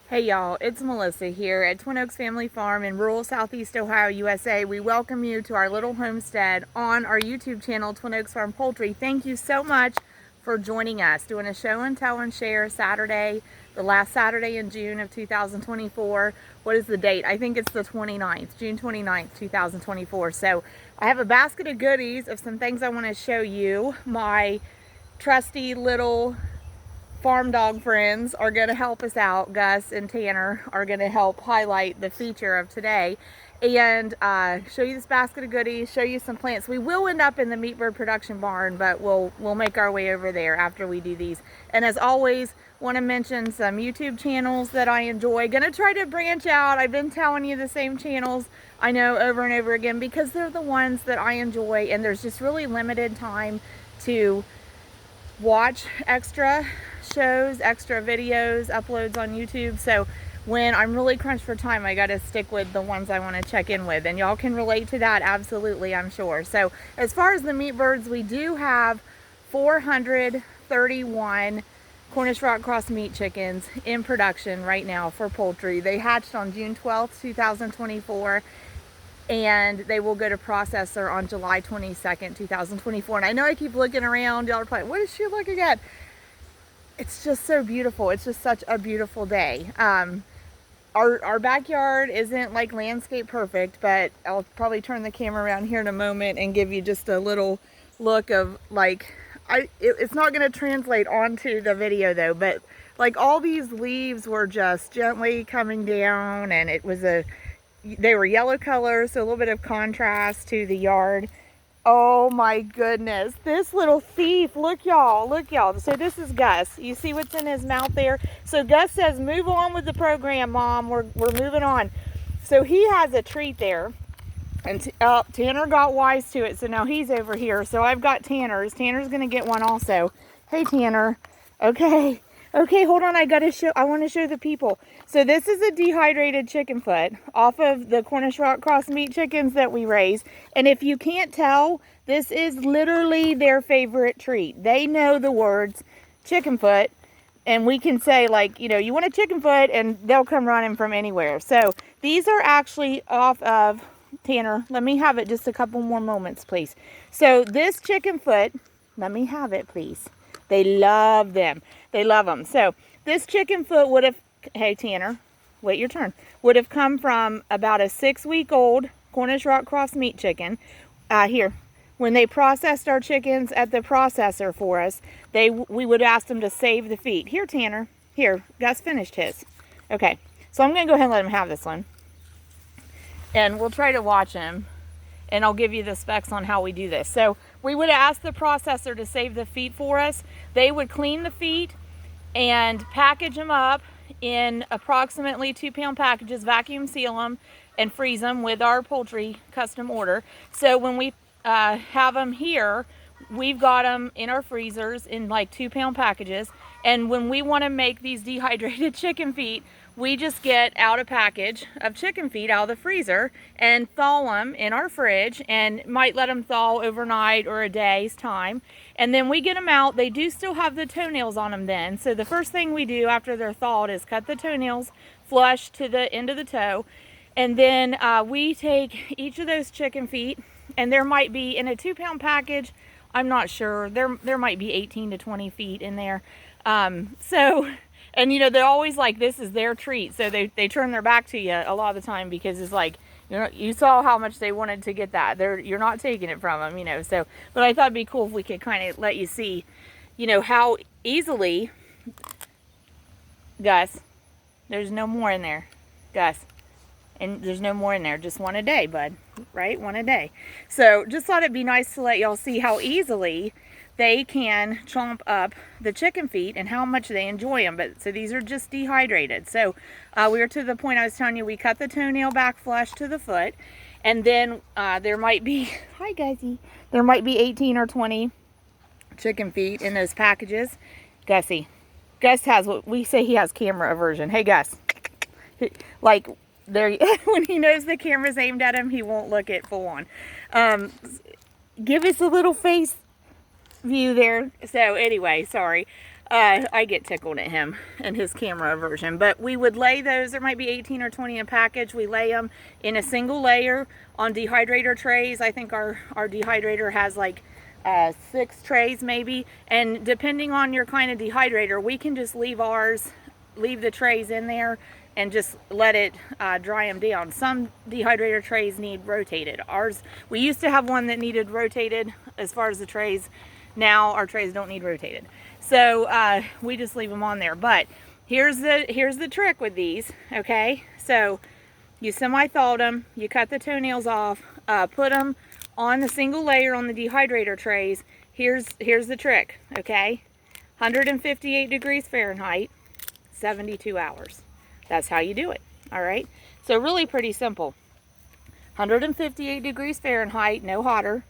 Hey y'all, it's Melissa here at Twin Oaks Family Farm in rural Southeast Ohio, USA. We welcome you to our little homestead on our YouTube channel, Twin Oaks Farm Poultry. Thank you so much for joining us, doing a show and tell and share Saturday, the last Saturday in June of 2024. What is the date? I think it's the 29th, June 29th, 2024. So I have a basket of goodies of some things I want to show you. My trusty little farm dog friends are going to help us out. Gus and Tanner are going to help highlight the feature of today and show you this basket of goodies, show you some plants. We will end up in the meat bird production barn, but we'll make our way over there after we do these. And as always, want to mention some YouTube channels that I enjoy. Gonna try to branch out. I've been telling you the same channels, I know, over and over again, because they're the ones that I enjoy, and there's just really limited time to watch extra shows, extra videos, uploads on YouTube. So when I'm really crunched for time, I got to stick with the ones I want to check in with, and y'all can relate to that absolutely, I'm sure. So as far as the meat birds, we do have 431 Cornish rock cross meat chickens in production right now for poultry. They hatched on June 12th, 2024. And they will go to processor on July 22nd, 2024. And I know I keep looking around. Y'all are probably, what is she looking at? It's just so beautiful. It's just such a beautiful day. Our backyard isn't like landscape perfect, but I'll probably turn the camera around here in a moment and give you just a little look of like, it's not going to translate onto the video though, but like all these leaves were just gently coming down, and they were yellow color, so a little bit of contrast to the yard. Oh my goodness, this little thief, look y'all. So this is Gus. You see what's in his mouth there? So Gus says, move on with the program, Mom. We're moving on. So he has a treat there. And Tanner got wise to it, so now he's over here. So I've got Tanner's. Tanner's gonna get one also. Hey Tanner. Okay, hold on. I want to show the people. So this is a dehydrated chicken foot off of the Cornish rock cross meat chickens that we raise. And if you can't tell, this is literally their favorite treat. They know the words chicken foot, and we can say, like, you know, you want a chicken foot, and they'll come running from anywhere. So these are actually off of, Tanner, let me have it just a couple more moments, please. So this chicken foot, let me have it, please. They love them. They love them. So this chicken foot would have, hey Tanner, wait your turn, would have come from about a 6-week-old Cornish rock cross meat chicken. Here, when they processed our chickens at the processor for us, we would ask them to save the feet. Here, Tanner, here, Gus finished his. Okay, so I'm going to go ahead and let him have this one. And we'll try to watch him, and I'll give you the specs on how we do this. So we would ask the processor to save the feet for us. They would clean the feet and package them up in approximately 2-pound packages, vacuum seal them, and freeze them with our poultry custom order. So when we have them here, we've got them in our freezers in like 2-pound packages. And when we want to make these dehydrated chicken feet, we just get out a package of chicken feet out of the freezer and thaw them in our fridge, and might let them thaw overnight or a day's time. And then we get them out. They do still have the toenails on them then. So the first thing we do after they're thawed is cut the toenails flush to the end of the toe. And then we take each of those chicken feet, and there might be, in a 2-pound package, I'm not sure, there might be 18 to 20 feet in there. And you know, they're always like, this is their treat. So they turn their back to you a lot of the time, because it's like, you know, you saw how much they wanted to get that. You're not taking it from them, you know. So, but I thought it'd be cool if we could kind of let you see, you know, how easily, Gus, there's no more in there, Gus. And there's no more in there, just one a day, bud, right? One a day. So just thought it'd be nice to let y'all see how easily they can chomp up the chicken feet and how much they enjoy them. But so these are just dehydrated. So we were to the point I was telling you, we cut the toenail back flush to the foot, and then there might be, hi Gussie, there might be 18 or 20 chicken feet in those packages. Gussie, Gus has what we say, he has camera aversion. Hey Gus, like there, when he knows the camera's aimed at him, he won't look it full on. Give us a little face view there. So anyway, sorry. I get tickled at him and his camera aversion. But we would lay those, there might be 18 or 20 in a package. We lay them in a single layer on dehydrator trays. I think our dehydrator has like 6 trays maybe. And depending on your kind of dehydrator, we can just leave the trays in there and just let it dry them down. Some dehydrator trays need rotated. We used to have one that needed rotated as far as the trays. Now our trays don't need rotated. So we just leave them on there. But here's the trick with these, okay? So you semi-thawed them, you cut the toenails off, put them on the single layer on the dehydrator trays. Here's the trick, okay? 158 degrees Fahrenheit, 72 hours. That's how you do it, all right? So really pretty simple. 158 degrees Fahrenheit, no hotter,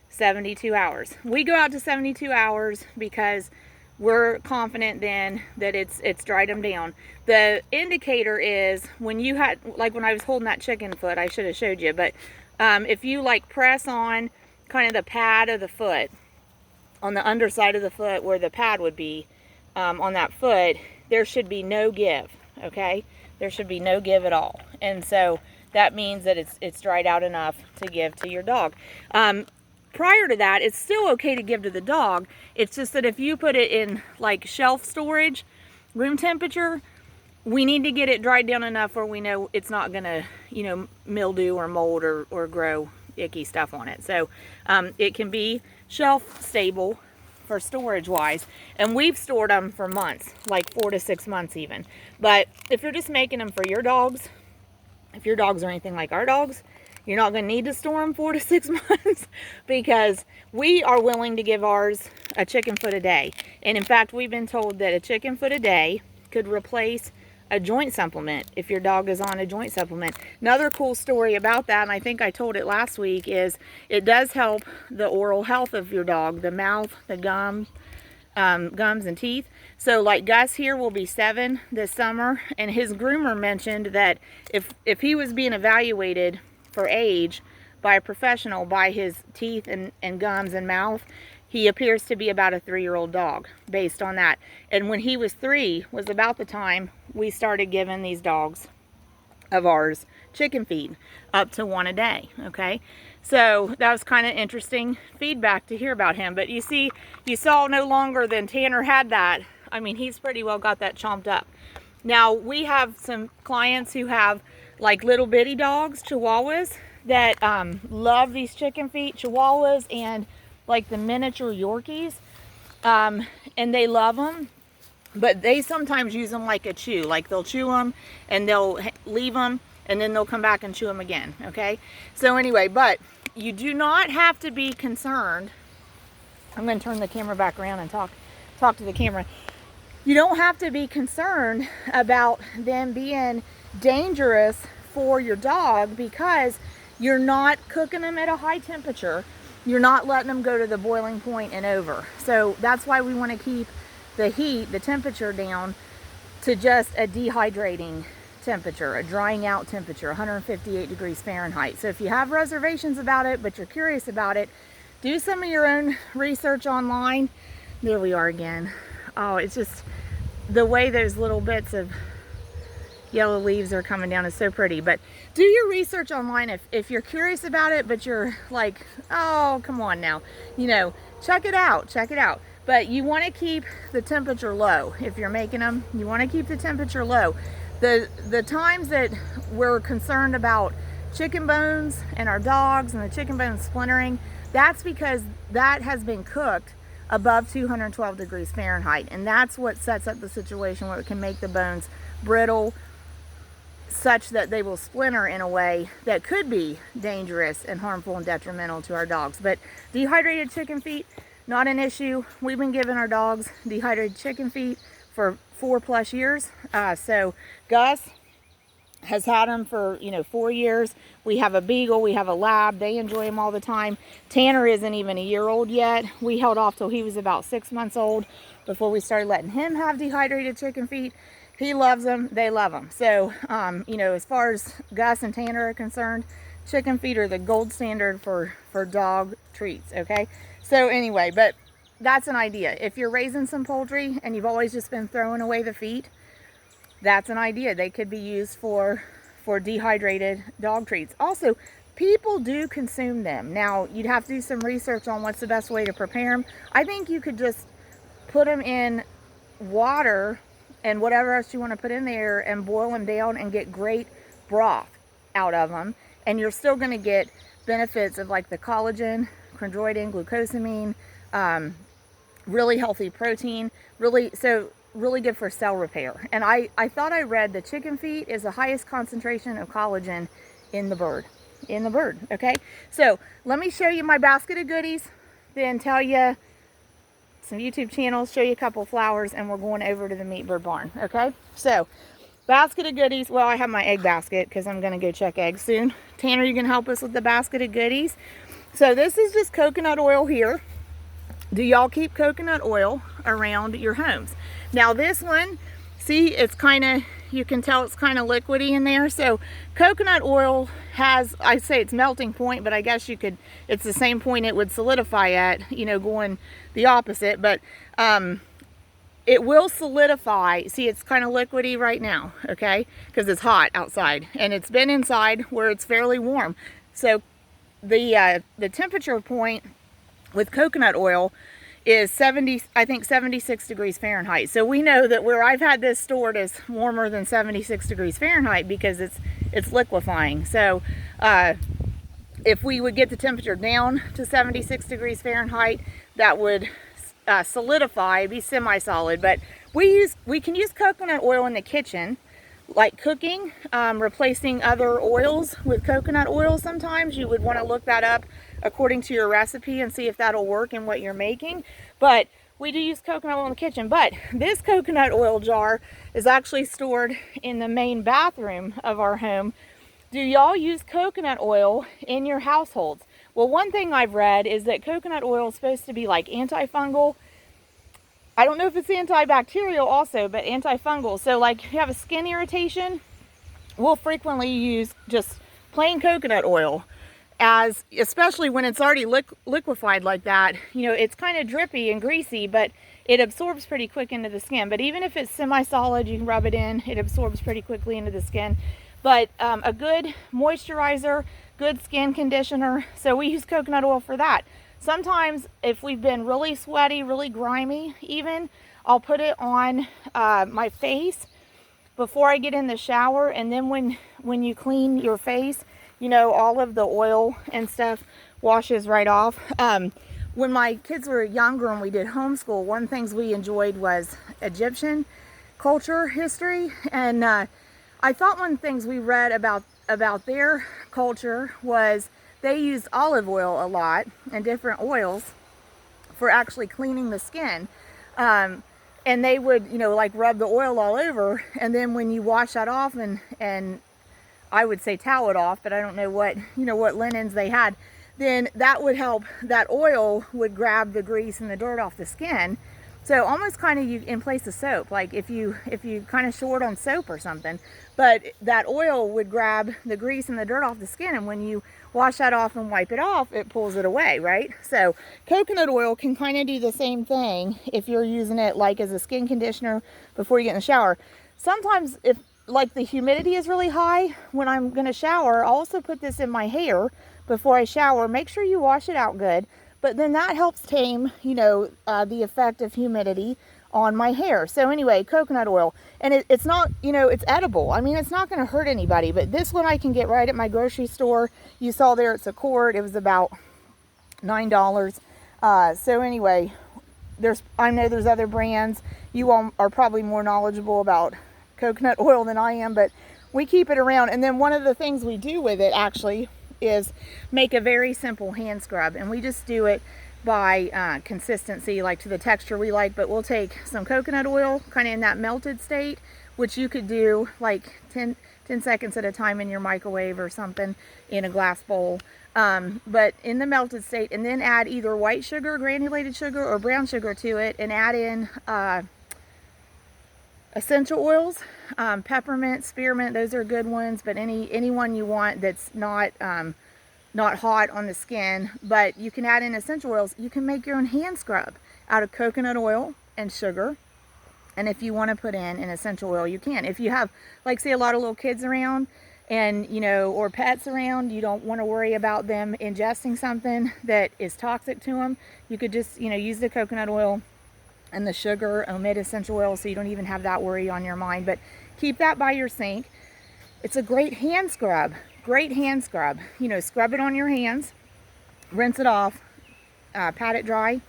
72 hours. We go out to 72 hours because we're confident then that it's dried them down. The indicator is when you had, like when I was holding that chicken foot, I should have showed you, but if you like press on kind of the pad of the foot, on the underside of the foot where the pad would be on that foot, there should be no give, okay? There should be no give at all. And so that means that it's dried out enough to give to your dog. Prior to that, it's still okay to give to the dog. It's just that if you put it in like shelf storage, room temperature, we need to get it dried down enough where we know it's not gonna, you know, mildew or mold or grow icky stuff on it. So it can be shelf stable for storage wise, and we've stored them for months, like 4 to 6 months even. But if you're just making them for your dogs, if your dogs are anything like our dogs, you're not going to need to store them 4 to 6 months because we are willing to give ours a chicken foot a day. And in fact, we've been told that a chicken foot a day could replace a joint supplement if your dog is on a joint supplement. Another cool story about that, and I think I told it last week, is it does help the oral health of your dog, the mouth, the gums and teeth. So like Gus here will be 7 this summer, and his groomer mentioned that if he was being evaluated for age by a professional by his teeth and gums and mouth, he appears to be about a 3-year-old dog based on that. And when he was 3 was about the time we started giving these dogs of ours chicken feed, up to 1 a day, okay? So that was kind of interesting feedback to hear about him. But you see, you saw no longer than Tanner had that. I mean, he's pretty well got that chomped up. Now, we have some clients who have like little bitty dogs, Chihuahuas, that love these chicken feet, Chihuahuas and like the miniature Yorkies, and they love them, but they sometimes use them like a chew. Like they'll chew them and they'll leave them and then they'll come back and chew them again, okay? So anyway, but you do not have to be concerned. I'm going to turn the camera back around and talk to the camera. You don't have to be concerned about them being dangerous for your dog because you're not cooking them at a high temperature. You're not letting them go to the boiling point and over. So that's why we want to keep the heat, the temperature down to just a dehydrating temperature, a drying out temperature, 158 degrees Fahrenheit. So if you have reservations about it, but you're curious about it, do some of your own research online. There we are again. Oh, it's just the way those little bits of yellow leaves are coming down is so pretty. But do your research online if you're curious about it, but you're like, oh, come on now, you know, check it out. But you want to keep the temperature low. If you're making them, you want to keep the temperature low. The times that we're concerned about chicken bones and our dogs and the chicken bones splintering, that's because that has been cooked above 212 degrees Fahrenheit, and that's what sets up the situation where it can make the bones brittle, such that they will splinter in a way that could be dangerous and harmful and detrimental to our dogs. But dehydrated chicken feet, not an issue. We've been giving our dogs dehydrated chicken feet for 4+ years. So Gus has had them for 4 years. We have a beagle, we have a lab. They enjoy them all the time. Tanner isn't even a year old yet. We held off till he was about 6 months old before we started letting him have dehydrated chicken feet. He loves them, they love them. So, as far as Gus and Tanner are concerned, chicken feet are the gold standard for dog treats, okay? So anyway, but that's an idea. If you're raising some poultry and you've always just been throwing away the feet, that's an idea. They could be used for dehydrated dog treats. Also, people do consume them. Now, you'd have to do some research on what's the best way to prepare them. I think you could just put them in water and whatever else you want to put in there and boil them down and get great broth out of them. And you're still going to get benefits of like the collagen, chondroitin, glucosamine, really healthy protein, really good for cell repair. And I thought I read the chicken feet is the highest concentration of collagen in the bird. Okay, so let me show you my basket of goodies, then tell you some YouTube channels, show you a couple flowers, and we're going over to the meat bird barn. Okay, so basket of goodies. Well, I have my egg basket because I'm going to go check eggs soon. Tanner, you can help us with the basket of goodies. So this is just coconut oil here. Do y'all keep coconut oil around your homes? Now this one, see, it's kind of, you can tell it's kind of liquidy in there. So coconut oil has, I say it's melting point, but I guess you could, it's the same point it would solidify at, you know, going the opposite, but it will solidify. See, it's kind of liquidy right now, okay, because it's hot outside and it's been inside where it's fairly warm. So the temperature point with coconut oil is 76 degrees Fahrenheit. So we know that where I've had this stored is warmer than 76 degrees Fahrenheit because it's liquefying. So if we would get the temperature down to 76 degrees Fahrenheit, that would solidify, be semi-solid. But we can use coconut oil in the kitchen, like cooking, replacing other oils with coconut oil. Sometimes you would want to look that up according to your recipe and see if that'll work in what you're making. But we do use coconut oil in the kitchen. But this coconut oil jar is actually stored in the main bathroom of our home. Do y'all use coconut oil in your households? Well, one thing I've read is that coconut oil is supposed to be like antifungal. I don't know if it's antibacterial also, but antifungal. So like if you have a skin irritation, we'll frequently use just plain coconut oil, as especially when it's already liquefied like that. You know, it's kind of drippy and greasy, but it absorbs pretty quick into the skin. But even if it's semi-solid, you can rub it in, it absorbs pretty quickly into the skin. But a good moisturizer, good skin conditioner, so we use coconut oil for that. Sometimes if we've been really sweaty, really grimy even, I'll put it on my face before I get in the shower, and then when you clean your face, you know, all of the oil and stuff washes right off. When my kids were younger and we did homeschool, one of the things we enjoyed was Egyptian culture history, and I thought one of the things we read about their culture was they used olive oil a lot and different oils for actually cleaning the skin. And they would, you know, like rub the oil all over, and then when you wash that off and I would say towel it off, but I don't know what, you know, what linens they had, then that would help, that oil would grab the grease and the dirt off the skin. So almost kind of you in place of soap, like if you kind of short on soap or something, but that oil would grab the grease and the dirt off the skin, and when you wash that off and wipe it off, it pulls it away, right? So coconut oil can kind of do the same thing if you're using it like as a skin conditioner before you get in the shower. Sometimes if like the humidity is really high when I'm going to shower, I'll also put this in my hair before I shower. Make sure you wash it out good, but then that helps tame, you know, the effect of humidity on my hair. So anyway, coconut oil, and it's not, you know, it's edible. I mean, it's not going to hurt anybody, but this one I can get right at my grocery store. You saw there, it's a quart. It was about $9. So anyway, I know there's other brands. You all are probably more knowledgeable about coconut oil than I am, but we keep it around. And then one of the things we do with it actually is make a very simple hand scrub, and we just do it by consistency, like to the texture we like. But we'll take some coconut oil kind of in that melted state, which you could do like 10 seconds at a time in your microwave or something in a glass bowl, but in the melted state, and then add either white sugar, granulated sugar, or brown sugar to it, and add in essential oils, peppermint, spearmint, those are good ones, but any one you want that's not hot on the skin. But you can add in essential oils. You can make your own hand scrub, out of coconut oil and sugar. And if you want to put in an essential oil, you can. If you have, like, say, a lot of little kids around and, you know, or pets around, you don't want to worry about them ingesting something that is toxic to them, you could just, you know, use the coconut oil and the sugar, omit essential oil, so you don't even have that worry on your mind. But keep that by your sink. It's a great hand scrub. Great hand scrub. You know, scrub it on your hands, rinse it off, pat it dry,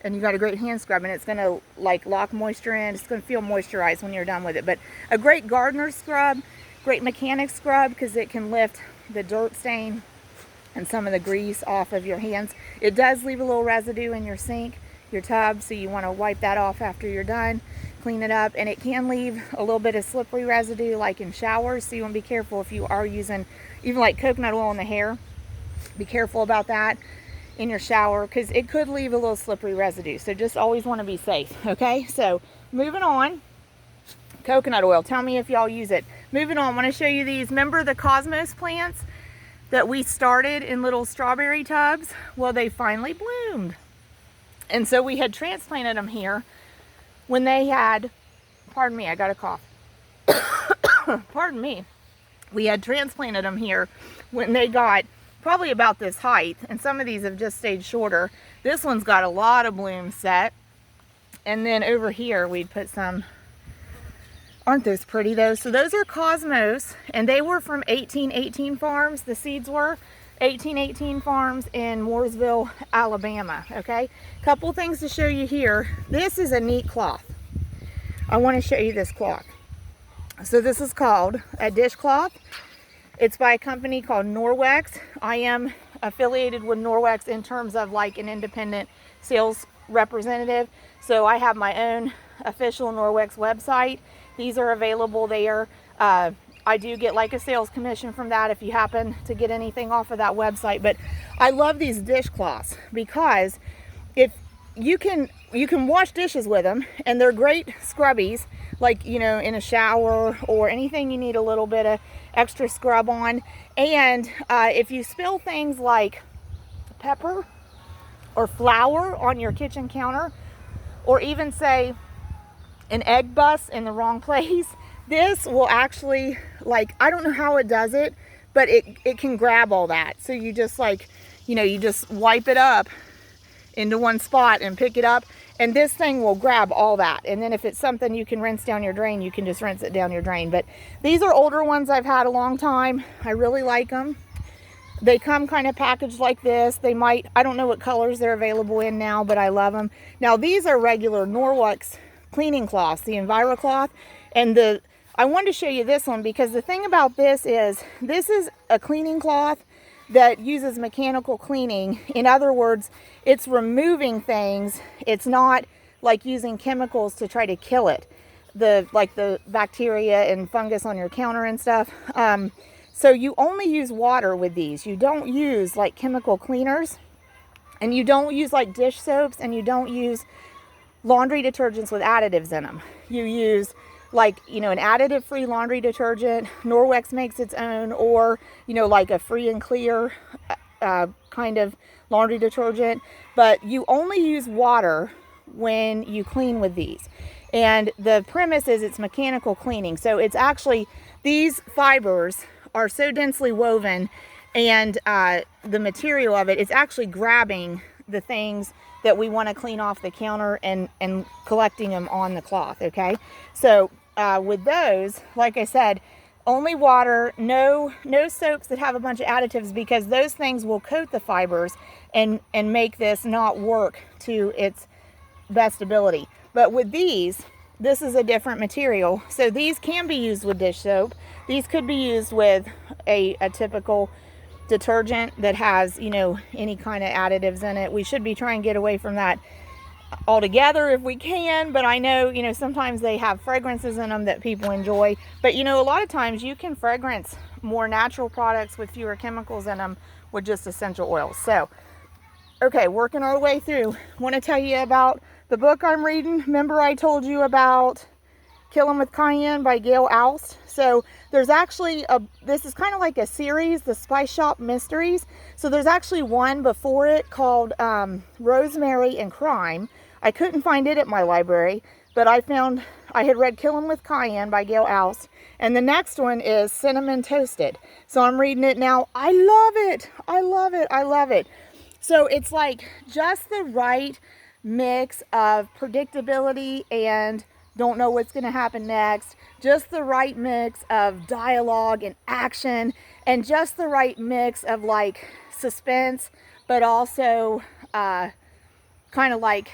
and you got a great hand scrub, and it's going to like lock moisture in. It's going to feel moisturized when you're done with it. But a great gardener scrub, great mechanic scrub, because it can lift the dirt stain and some of the grease off of your hands. It does leave a little residue in your sink, your tub, so you want to wipe that off after you're done, clean it up. And it can leave a little bit of slippery residue like in showers, so you want to be careful if you are using even like coconut oil in the hair. Be careful about that in your shower, because it could leave a little slippery residue. So just always want to be safe. Okay, so moving on. Coconut oil, tell me if y'all use it. Moving on, I want to show you these. Remember the cosmos plants that we started in little strawberry tubs? Well, they finally bloomed, and so we had transplanted them here when they had, pardon me, I got a cough. Pardon me. We had transplanted them here when they got probably about this height, and some of these have just stayed shorter. This one's got a lot of blooms set. And then over here we'd put some. Aren't those pretty though? So those are Cosmos, and they were from 1818 Farms. The seeds were 1818 Farms in Mooresville, Alabama. Okay, couple things to show you here. This is a neat cloth. I want to show you this cloth. So this is called a dishcloth. It's by a company called Norwex. I am affiliated with Norwex in terms of like an independent sales representative. So I have my own official Norwex website. These are available there. I do get like a sales commission from that if you happen to get anything off of that website. But I love these dishcloths because if you can wash dishes with them, and they're great scrubbies, like, you know, in a shower or anything you need a little bit of extra scrub on. And if you spill things like pepper or flour on your kitchen counter, or even say an egg bus in the wrong place, this will actually, like, I don't know how it does it, but it can grab all that. So you just, like, you know, you just wipe it up into one spot and pick it up, and this thing will grab all that. And then if it's something you can rinse down your drain, you can just rinse it down your drain. But these are older ones I've had a long time. I really like them. They come kind of packaged like this. They might, I don't know what colors they're available in now, but I love them. Now these are regular Norwex cleaning cloths, the Enviro cloth. And I wanted to show you this one because the thing about this is a cleaning cloth that uses mechanical cleaning. In other words, it's removing things. It's not like using chemicals to try to kill it, like the bacteria and fungus on your counter and stuff. So you only use water with these. You don't use like chemical cleaners, and you don't use like dish soaps, and you don't use laundry detergents with additives in them. You use, like, you know, an additive free laundry detergent. Norwex makes its own, or, you know, like a free and clear kind of laundry detergent. But you only use water when you clean with these. And the premise is it's mechanical cleaning. So it's actually, these fibers are so densely woven, and the material of it is actually grabbing the things that we want to clean off the counter and collecting them on the cloth. Okay, so with those, like I said, only water, no soaps that have a bunch of additives, because those things will coat the fibers and make this not work to its best ability. But with these, this is a different material. So these can be used with dish soap. These could be used with a typical detergent that has, you know, any kind of additives in it. We should be trying to get away from that altogether if we can, but I know, you know, sometimes they have fragrances in them that people enjoy. But, you know, a lot of times you can fragrance more natural products with fewer chemicals in them with just essential oils. So, okay, working our way through, I want to tell you about the book I'm reading. Remember I told you about Kill 'Em with Cayenne by Gail Oust? So there's actually this is kind of like a series, the Spice Shop Mysteries. So there's actually one before it called Rosemary and Crime. I couldn't find it at my library, but I had read Killin' with Cayenne by Gail Oust, and the next one is Cinnamon Toasted. So I'm reading it now. I love it. I love it. I love it. So it's like just the right mix of predictability and don't know what's going to happen next. Just the right mix of dialogue and action, and just the right mix of like suspense, but also kind of like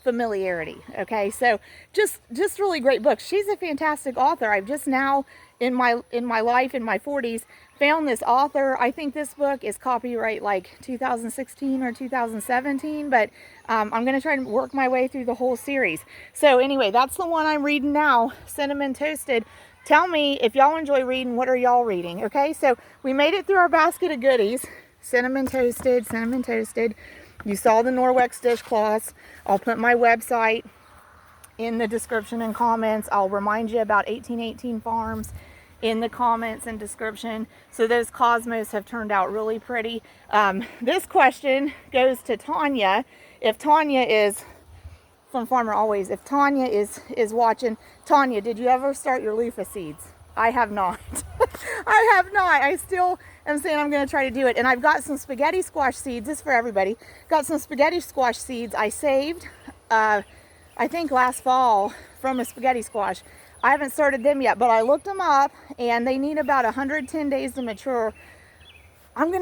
familiarity. Okay, so just really great book. She's a fantastic author. I've just now in my life, in my 40s, found this author. I think this book is copyright like 2016 or 2017, but I'm going to try to work my way through the whole series. So anyway, that's the one I'm reading now, Cinnamon Toasted. Tell me if y'all enjoy reading, what are y'all reading? Okay, so we made it through our basket of goodies. Cinnamon Toasted, Cinnamon Toasted. You saw the Norwex dishcloths. I'll put my website in the description and comments. I'll remind you about 1818 Farms in the comments and description. So those cosmos have turned out really pretty. This question goes to Tanya. If Tanya is from Farmer Always, if Tanya is watching, Tanya, did you ever start your loofah seeds? I have not. I have not. I still am saying I'm going to try to do it. And I've got some spaghetti squash seeds. This is for everybody. Got some spaghetti squash seeds I saved, I think last fall, from a spaghetti squash. I haven't started them yet, but I looked them up and they need about 110 days to mature. I'm going to